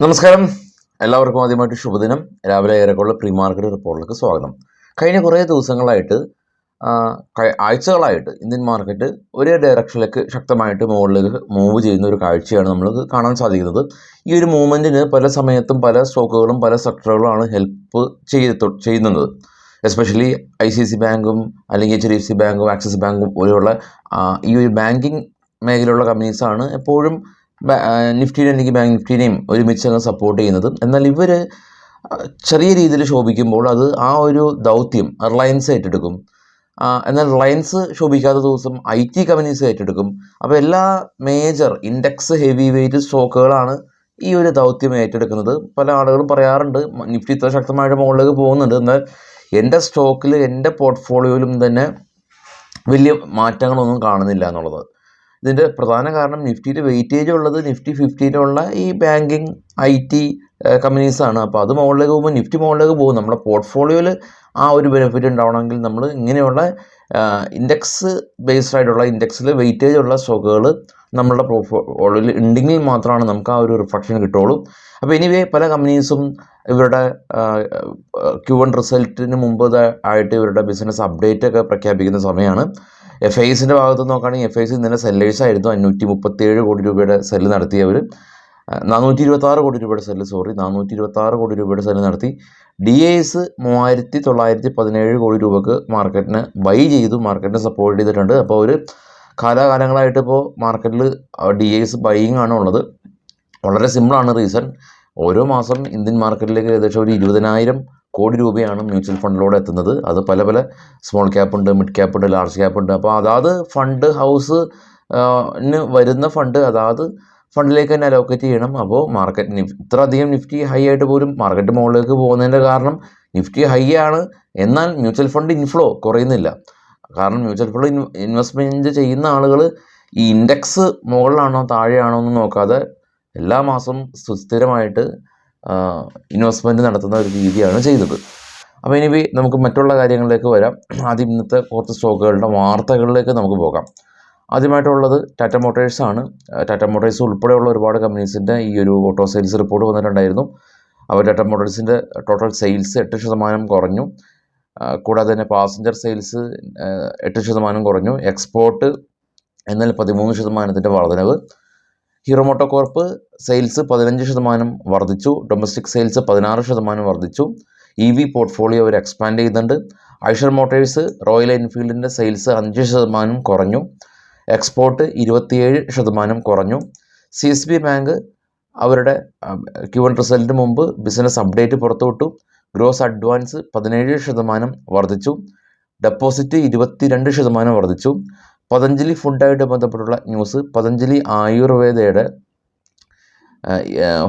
നമസ്കാരം, എല്ലാവർക്കും ആദ്യമായിട്ട് ശുഭദിനം. രാവിലെ ഏറെക്കുള്ള പ്രീ മാർക്കറ്റ് റിപ്പോർട്ടിലേക്ക് സ്വാഗതം. കഴിഞ്ഞ കുറേ ദിവസങ്ങളായിട്ട് ആഴ്ചകളായിട്ട് ഇന്ത്യൻ മാർക്കറ്റ് ഒരേ ഡയറക്ഷനിലേക്ക് ശക്തമായിട്ട് മുകളിലേക്ക് മൂവ് ചെയ്യുന്ന ഒരു കാഴ്ചയാണ് നമ്മൾ കാണാൻ സാധിക്കുന്നത്. ഈ ഒരു മൂവ്മെൻറ്റിന് പല സമയത്തും പല സ്റ്റോക്കുകളും പല സെക്ടറുകളാണ് ഹെൽപ്പ് ചെയ്യുന്നത്. എസ്പെഷ്യലി ICICI ബാങ്കും അല്ലെങ്കിൽ HDFC ബാങ്കും ആക്സിസ് ബാങ്കും പോലെയുള്ള ഈ ഒരു ബാങ്കിങ് മേഖലയിലുള്ള കമ്പനീസാണ് എപ്പോഴും നിഫ്റ്റിനെ അല്ലെങ്കിൽ ബാങ്ക് നിഫ്റ്റിനെയും ഒരുമിച്ച് സപ്പോർട്ട് ചെയ്യുന്നത്. എന്നാൽ ഇവർ ചെറിയ രീതിയിൽ ശോഭിക്കുമ്പോൾ അത് ആ ഒരു ദൗത്യം റിലയൻസ് ഏറ്റെടുക്കും. എന്നാൽ റിലയൻസ് ശോഭിക്കാത്ത ദിവസം IT കമ്പനീസ് ഏറ്റെടുക്കും. അപ്പോൾ എല്ലാ മേജർ ഇൻഡെക്സ് ഹെവി വെയിറ്റ് സ്റ്റോക്കുകളാണ് ഈ ഒരു ദൗത്യം ഏറ്റെടുക്കുന്നത്. പല ആളുകളും പറയാറുണ്ട് നിഫ്റ്റി ഇത്ര ശക്തമായിട്ട് മുകളിലേക്ക് പോകുന്നുണ്ട്, എന്നാൽ എൻ്റെ സ്റ്റോക്കിൽ എൻ്റെ പോർട്ട്ഫോളിയോയിലും തന്നെ വലിയ മാറ്റങ്ങളൊന്നും കാണുന്നില്ല എന്നുള്ളത്. ഇതിൻ്റെ പ്രധാന കാരണം നിഫ്റ്റിയിൽ വെയിറ്റേജ് ഉള്ളത് നിഫ്റ്റി 50-ലുള്ള ഈ ബാങ്കിങ് IT കമ്പനീസാണ്. അപ്പോൾ അത് മുകളിലേക്ക് പോകുമ്പോൾ നിഫ്റ്റി മുകളിലേക്ക് പോകും. നമ്മുടെ പോർട്ട്ഫോളിയോയിൽ ആ ഒരു ബെനിഫിറ്റ് ഉണ്ടാവണമെങ്കിൽ നമ്മൾ ഇങ്ങനെയുള്ള ഇൻഡെക്സ് ബേസ്ഡ് ആയിട്ടുള്ള ഇൻഡെക്സിൽ വെയിറ്റേജ് ഉള്ള സ്റ്റോക്കുകൾ നമ്മളുടെ പോർട്ട്ഫോളിയോയിൽ ഉണ്ടെങ്കിൽ മാത്രമാണ് നമുക്ക് ആ ഒരു റിഫ്ലക്ഷൻ കിട്ടുള്ളൂ. അപ്പോൾ എനിവേ പല കമ്പനീസും ഇവരുടെ Q1 റിസൾട്ടിന് മുമ്പ് ആയിട്ട് ഇവരുടെ ബിസിനസ് അപ്ഡേറ്റ് ഒക്കെ പ്രഖ്യാപിക്കുന്ന സമയമാണ്. FISൻ്റെ ഭാഗത്ത് നോക്കുകയാണെങ്കിൽ FIS ഇന്നലെ സെല്ലേഴ്സ് ആയിരുന്നു. 537 കോടി രൂപയുടെ സെല്ല് നടത്തിയവർ 426 കോടി രൂപയുടെ സെല്ല് 426 കോടി രൂപയുടെ സെല്ല് നടത്തി. DIS 3917 കോടി രൂപക്ക് മാർക്കറ്റിന് ബൈ ചെയ്തു, മാർക്കറ്റിനെ സപ്പോർട്ട് ചെയ്തിട്ടുണ്ട്. അപ്പോൾ ഒരു കാലാകാലങ്ങളായിട്ട് ഇപ്പോൾ മാർക്കറ്റിൽ DIS ബൈയിങ് ആണ് ഉള്ളത്. വളരെ സിമ്പിളാണ് റീസൺ. ഓരോ മാസം ഇന്ത്യൻ മാർക്കറ്റിലേക്ക് ഏകദേശം ഒരു 20,000 കോടി രൂപയാണ് മ്യൂച്വൽ ഫണ്ടിലൂടെ എത്തുന്നത്. അത് പല പല സ്മോൾ ക്യാപ്പ് ഉണ്ട്, മിഡ് ക്യാപ്പ് ഉണ്ട്, ലാർജ് ക്യാപ്പ് ഉണ്ട്. അപ്പോൾ അതാത് ഫണ്ട് ഹൗസിന് വരുന്ന ഫണ്ട് അതാത് ഫണ്ടിലേക്ക് തന്നെ അലോക്കേറ്റ് ചെയ്യണം. അപ്പോൾ മാർക്കറ്റ് ഇത്ര അധികം നിഫ്റ്റി ഹൈ ആയിട്ട് പോലും മാർക്കറ്റ് മുകളിലേക്ക് പോകുന്നതിൻ്റെ കാരണം നിഫ്റ്റി ഹൈ ആണ്, എന്നാൽ മ്യൂച്വൽ ഫണ്ട് ഇൻഫ്ലോ കുറയുന്നില്ല. കാരണം മ്യൂച്വൽ ഫണ്ട് ഇൻവെസ്റ്റ്മെൻറ്റ് ചെയ്യുന്ന ആളുകൾ ഈ ഇൻഡെക്സ് മുകളിലാണോ താഴെയാണോ എന്ന് നോക്കാതെ എല്ലാ മാസവും സുസ്ഥിരമായിട്ട് ഇൻവെസ്റ്റ്മെൻറ്റ് നടത്തുന്ന ഒരു രീതിയാണ് ചെയ്തത്. അപ്പോൾ ഇനി നമുക്ക് മറ്റുള്ള കാര്യങ്ങളിലേക്ക് വരാം. ആദ്യം ഇന്നത്തെ കുറച്ച് സ്റ്റോക്കുകളുടെ വാർത്തകളിലേക്ക് നമുക്ക് പോകാം. ആദ്യമായിട്ടുള്ളത് ടാറ്റ മോട്ടോഴ്സാണ്. ടാറ്റ മോട്ടോഴ്സ് ഉൾപ്പെടെയുള്ള ഒരുപാട് കമ്പനീസിൻ്റെ ഈ ഒരു ഓട്ടോ സെയിൽസ് റിപ്പോർട്ട് വന്നിട്ടുണ്ടായിരുന്നു. അപ്പോൾ ടാറ്റ മോട്ടോഴ്സിൻ്റെ ടോട്ടൽ സെയിൽസ് 8% കുറഞ്ഞു. കൂടാതെ തന്നെ പാസഞ്ചർ സെയിൽസ് 8% കുറഞ്ഞു. എക്സ്പോർട്ട് എന്നാൽ 13% വർധനവ്. ഹീറോ മോട്ടോ കോർപ്പ് സെയിൽസ് 15% വർദ്ധിച്ചു. ഡൊമസ്റ്റിക് സെയിൽസ് 16% വർദ്ധിച്ചു. EV പോർട്ട്ഫോളിയോ അവർ എക്സ്പാൻഡ് ചെയ്യുന്നുണ്ട്. ഐഷർ മോട്ടോഴ്സ് റോയൽ എൻഫീൽഡിൻ്റെ സെയിൽസ് 5% കുറഞ്ഞു. എക്സ്പോർട്ട് 27% കുറഞ്ഞു. CSB ബാങ്ക് അവരുടെ Q1 റിസൾട്ടിന് മുമ്പ് ബിസിനസ് അപ്ഡേറ്റ് പുറത്തുവിട്ടു. ഗ്രോസ് അഡ്വാൻസ് 17% വർദ്ധിച്ചു. ഡെപ്പോസിറ്റ് 22% വർദ്ധിച്ചു. പതഞ്ജലി ഫുഡായിട്ട് ബന്ധപ്പെട്ടുള്ള ന്യൂസ്, പതഞ്ജലി ആയുർവേദയുടെ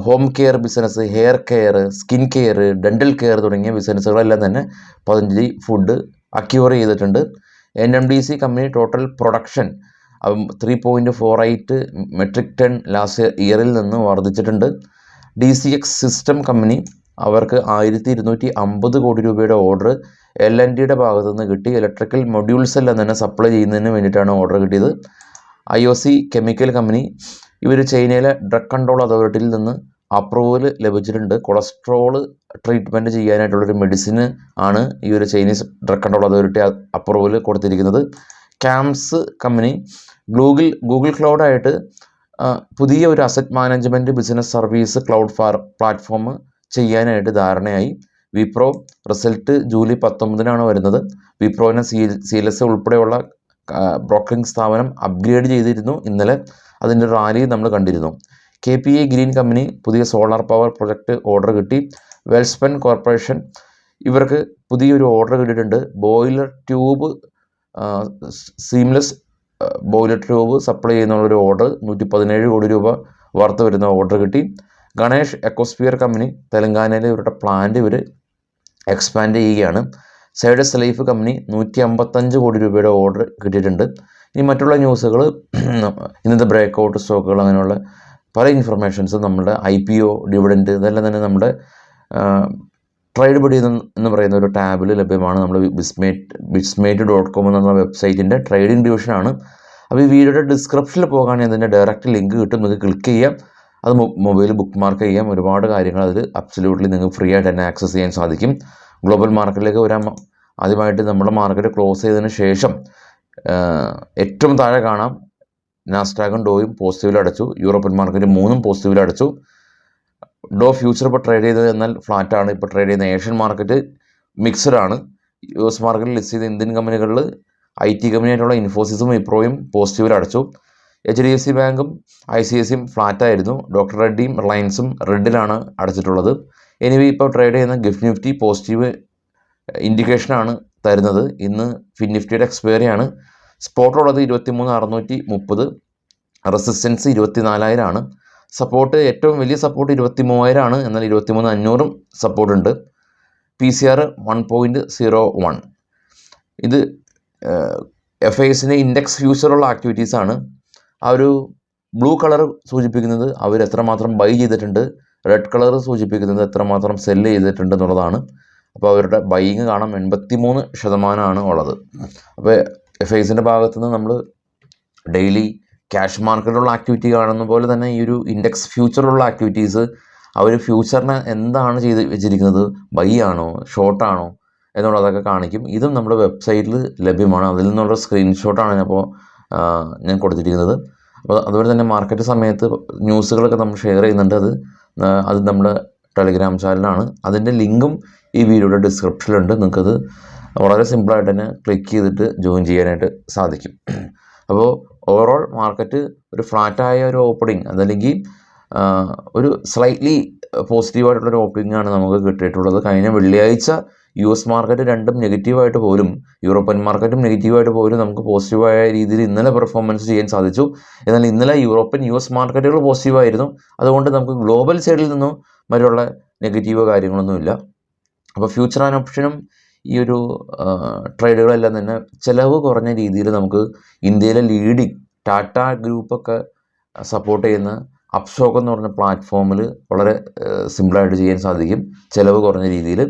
home care business, hair care, skin care, dental care തുടങ്ങിയ ബിസിനസ്സുകളെല്ലാം തന്നെ പതഞ്ജലി ഫുഡ് അക്യൂർ ചെയ്തിട്ടുണ്ട്. NMDC company total production 3.48 metric ton last ഇയറിൽ നിന്ന് വർദ്ധിച്ചിട്ടുണ്ട്. DCX സിസ്റ്റം കമ്പനി അവർക്ക് 1250 കോടി രൂപയുടെ ഓർഡർ L&Tയുടെ ഭാഗത്തു നിന്ന് കിട്ടി. ഇലക്ട്രിക്കൽ മൊഡ്യൂൾസ് എല്ലാം തന്നെ സപ്ലൈ ചെയ്യുന്നതിന് വേണ്ടിയിട്ടാണ് ഓർഡർ കിട്ടിയത്. IOC കെമിക്കൽ കമ്പനി ഇവർ ചൈനയിലെ ഡ്രഗ് കൺട്രോൾ അതോറിറ്റിയിൽ നിന്ന് അപ്രൂവൽ ലഭിച്ചിട്ടുണ്ട്. കൊളസ്ട്രോൾ ട്രീറ്റ്മെൻറ്റ് ചെയ്യാനായിട്ടുള്ളൊരു മെഡിസിന് ആണ് ഈ ഒരു Chinese drug control authority approval കൊടുത്തിരിക്കുന്നത്. CAMS കമ്പനി ഗൂഗിൾ ക്ലൗഡായിട്ട് പുതിയ ഒരു asset management business service cloud platform ചെയ്യാനായിട്ട് ധാരണയായി. വിപ്രോ റിസൾട്ട് ജൂലൈ 19 വരുന്നത്. വിപ്രോവിനെ CLS ഉൾപ്പെടെയുള്ള ബ്രോക്കറിംഗ് സ്ഥാപനം അപ്ഗ്രേഡ് ചെയ്തിരുന്നു ഇന്നലെ. അതിൻ്റെ റാലി നമ്മൾ കണ്ടിരുന്നു. KPI ഗ്രീൻ കമ്പനി പുതിയ സോളാർ പവർ പ്രൊജക്റ്റ് ഓർഡർ കിട്ടി. വെൽസ്പൻ കോർപ്പറേഷൻ ഇവർക്ക് പുതിയൊരു ഓർഡർ കിട്ടിയിട്ടുണ്ട്. Boiler tube seamless boiler tube supply ചെയ്യുന്നുള്ളൊരു ഓർഡർ 117 കോടി രൂപ വർത്ത് വരുന്ന ഓർഡർ കിട്ടി. ഗണേഷ് എക്കോസ്ഫിയർ കമ്പനി തെലങ്കാനയിലെ ഇവരുടെ പ്ലാന്റ് ഇവർ എക്സ്പാൻഡ് ചെയ്യുകയാണ്. സൈഡസ് ലൈഫ് കമ്പനി 155 കോടി രൂപയുടെ ഓർഡർ കിട്ടിയിട്ടുണ്ട്. ഇനി മറ്റുള്ള ന്യൂസുകൾ, ഇന്നത്തെ ബ്രേക്ക് ഔട്ട് സ്റ്റോക്കുകൾ, അങ്ങനെയുള്ള പല ഇൻഫർമേഷൻസ് നമ്മുടെ IPO ഡിവിഡൻറ്റ് ഇതെല്ലാം തന്നെ നമ്മുടെ ട്രേഡ് ബഡി എന്ന് പറയുന്ന ഒരു ടാബിൽ ലഭ്യമാണ്. നമ്മൾ bismate.com എന്ന വെബ്സൈറ്റിൻ്റെ ട്രേഡിംഗ് ഡിവിഷനാണ്. അപ്പോൾ ഈ വീഡിയോയുടെ ഡിസ്ക്രിപ്ഷനിൽ പോകുകയാണെങ്കിൽ അതിൻ്റെ ഡയറക്റ്റ് ലിങ്ക് കിട്ടും, നിങ്ങൾക്ക് ക്ലിക്ക് ചെയ്യാം. അത് മൊബൈൽ ബുക്ക് മാർക്ക് ചെയ്യാം. ഒരുപാട് കാര്യങ്ങൾ അതിൽ അബ്സല്യൂട്ട്ലി നിങ്ങൾക്ക് ഫ്രീ ആയിട്ട് തന്നെ ആക്സസ് ചെയ്യാൻ സാധിക്കും. ഗ്ലോബൽ മാർക്കറ്റിലേക്ക് വരാൻ ആദ്യമായിട്ട് നമ്മുടെ മാർക്കറ്റ് ക്ലോസ് ചെയ്തതിന് ശേഷം ഏറ്റവും താഴെ കാണാം നാസ്ഡാക്കും ഡോയും പോസിറ്റീവിൽ അടച്ചു. യൂറോപ്യൻ മാർക്കറ്റ് 3ഉം പോസിറ്റീവിൽ അടച്ചു. ഡോ ഫ്യൂച്ചർ ഇപ്പോൾ ട്രേഡ് ചെയ്തത് എന്നാൽ ഫ്ലാറ്റാണ്. ഇപ്പോൾ ട്രേഡ് ചെയ്യുന്ന ഏഷ്യൻ മാർക്കറ്റ് മിക്സഡ് ആണ്. US മാർക്കറ്റിൽ ലിസ്റ്റ് ചെയ്ത ഇന്ത്യൻ കമ്പനികളിൽ IT കമ്പനിയായിട്ടുള്ള ഇൻഫോസിസും വിപ്രോയും പോസിറ്റീവിൽ അടച്ചു. HDFC ബാങ്കും ICICIയും ഫ്ലാറ്റായിരുന്നു. ഡോക്ടർ റെഡ്ഡിയും റിലയൻസും റെഡിലാണ് അടച്ചിട്ടുള്ളത്. എനിവേ ഇപ്പോൾ ട്രേഡ് ചെയ്യുന്ന ഗിഫ്റ്റ് നിഫ്റ്റി പോസിറ്റീവ് ഇൻഡിക്കേഷനാണ് തരുന്നത്. ഇന്ന് ഫിൻ നിഫ്റ്റിയുടെ എക്സ്പയറിയാണ്. സ്പോട്ടുള്ളത് 23,630, റെസിസ്റ്റൻസ് 24,000 ആണ്. സപ്പോർട്ട് ഏറ്റവും വലിയ സപ്പോർട്ട് 23,000 ആണ്. എന്നാൽ 23,500ഉം സപ്പോർട്ടുണ്ട്. PCR 1.01. ഇത് FISന്റെ ഇൻഡെക്സ് ഫ്യൂച്ചറുള്ള ആക്ടിവിറ്റീസാണ്. ആ ഒരു ബ്ലൂ കളർ സൂചിപ്പിക്കുന്നത് അവർ എത്രമാത്രം ബൈ ചെയ്തിട്ടുണ്ട്, റെഡ് കളർ സൂചിപ്പിക്കുന്നത് എത്രമാത്രം സെല്ല് ചെയ്തിട്ടുണ്ട് എന്നുള്ളതാണ്. അപ്പോൾ അവരുടെ ബൈയിങ് കാണാം 83% ഉള്ളത്. അപ്പോൾ FISന്റെ ഭാഗത്തു നിന്ന് നമ്മൾ ഡെയിലി ക്യാഷ് മാർക്കറ്റിലുള്ള ആക്ടിവിറ്റി കാണുന്ന പോലെ തന്നെ ഈ ഒരു ഇൻഡെക്സ് ഫ്യൂച്ചറുള്ള ആക്ടിവിറ്റീസ് അവർ ഫ്യൂച്ചറിനെ എന്താണ് ചെയ്ത് വെച്ചിരിക്കുന്നത്, ബൈ ആണോ ഷോർട്ടാണോ എന്നുള്ളതൊക്കെ കാണിക്കും. ഇതും നമ്മുടെ വെബ്സൈറ്റിൽ ലഭ്യമാണ്. അതിൽ നിന്നുള്ള സ്ക്രീൻഷോട്ടാണ് ഞാൻ കൊടുത്തിരിക്കുന്നത്. അപ്പോൾ അതുപോലെ തന്നെ മാർക്കറ്റ് സമയത്ത് ന്യൂസുകളൊക്കെ നമ്മൾ ഷെയർ ചെയ്യുന്നുണ്ട്. അത് നമ്മുടെ ടെലിഗ്രാം ചാനലാണ്. അതിൻ്റെ ലിങ്കും ഈ വീഡിയോയുടെ ഡിസ്ക്രിപ്ഷനിലുണ്ട്. നിങ്ങൾക്കത് വളരെ സിമ്പിളായിട്ട് തന്നെ ക്ലിക്ക് ചെയ്തിട്ട് ജോയിൻ ചെയ്യാനായിട്ട് സാധിക്കും. അപ്പോൾ ഓവറോൾ മാർക്കറ്റ് ഒരു ഫ്ലാറ്റായ ഒരു ഓപ്പണിങ് അതല്ലെങ്കിൽ ഒരു സ്ലൈറ്റ്ലി പോസിറ്റീവായിട്ടുള്ളൊരു ഓപ്പണിംഗ് ആണ് നമുക്ക് കിട്ടിയിട്ടുള്ളത്. കഴിഞ്ഞ വെള്ളിയാഴ്ച US മാർക്കറ്റ് രണ്ടും നെഗറ്റീവായിട്ട് പോലും യൂറോപ്യൻ മാർക്കറ്റും നെഗറ്റീവായിട്ട് പോലും നമുക്ക് പോസിറ്റീവായ രീതിയിൽ ഇന്നലെ പെർഫോമൻസ് ചെയ്യാൻ സാധിച്ചു. എന്നാൽ ഇന്നലെ യൂറോപ്യൻ US മാർക്കറ്റുകൾ പോസിറ്റീവായിരുന്നു. അതുകൊണ്ട് നമുക്ക് ഗ്ലോബൽ സൈഡിൽ നിന്നും മറ്റുള്ള നെഗറ്റീവ് കാര്യങ്ങളൊന്നുമില്ല. അപ്പോൾ ഫ്യൂച്ചർ ആൻഡ് ഓപ്ഷനും ഈ ഒരു ട്രേഡുകളെല്ലാം തന്നെ ചിലവ് കുറഞ്ഞ രീതിയിൽ നമുക്ക് ഇന്ത്യയിലെ ലീഡിങ് ടാറ്റ ഗ്രൂപ്പൊക്കെ സപ്പോർട്ട് ചെയ്യുന്ന അപ്സ്റ്റോക്ക് എന്ന് പറഞ്ഞ പ്ലാറ്റ്ഫോമിൽ വളരെ സിമ്പിളായിട്ട് ചെയ്യാൻ സാധിക്കും, ചിലവ് കുറഞ്ഞ രീതിയിൽ.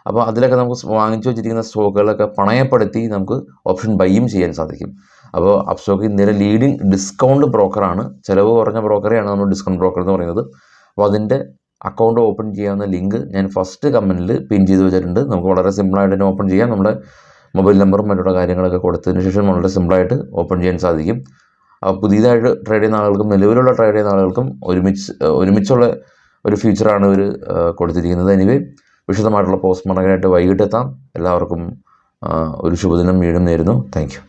അപ്പോൾ അതിലൊക്കെ നമുക്ക് വാങ്ങിച്ചു വെച്ചിരിക്കുന്ന സ്റ്റോക്കുകളൊക്കെ പണയപ്പെടുത്തി നമുക്ക് ഓപ്ഷൻ ബൈയും ചെയ്യാൻ സാധിക്കും. അപ്പോൾ അപ്സ്റ്റോക്ക് ഇന്ത്യയിലെ ലീഡിങ് ഡിസ്കൗണ്ട് ബ്രോക്കറാണ്. ചിലവ് കുറഞ്ഞ ബ്രോക്കറെയാണ് നമ്മൾ ഡിസ്കൗണ്ട് ബ്രോക്കർ എന്ന് പറയുന്നത്. അപ്പോൾ അതിൻ്റെ അക്കൗണ്ട് ഓപ്പൺ ചെയ്യാവുന്ന ലിങ്ക് ഞാൻ ഫസ്റ്റ് കമൻറ്റിൽ പിൻ ചെയ്ത് വെച്ചിട്ടുണ്ട്. നമുക്ക് വളരെ സിമ്പിളായിട്ട് തന്നെ ഓപ്പൺ ചെയ്യാം. നമ്മുടെ മൊബൈൽ നമ്പറും മറ്റുള്ള കാര്യങ്ങളൊക്കെ കൊടുത്തതിന് ശേഷം വളരെ സിമ്പിളായിട്ട് ഓപ്പൺ ചെയ്യാൻ സാധിക്കും. പുതിയതായിട്ട് ട്രേഡ് ചെയ്യുന്ന ആളുകൾക്കും നിലവിലുള്ള ട്രേഡ് ചെയ്യുന്ന ആളുകൾക്കും ഒരുമിച്ചുള്ള ഒരു ഫീച്ചറാണ് ഇവർ കൊടുത്തിരിക്കുന്നത്. എനിവേ വിശദമായിട്ടുള്ള പോസ്റ്റ് മാർക്കറ്റായിട്ട് വൈകിട്ട് എത്താം. എല്ലാവർക്കും ഒരു ശുഭദിനം വീണ്ടും നേരുന്നു. Thank you.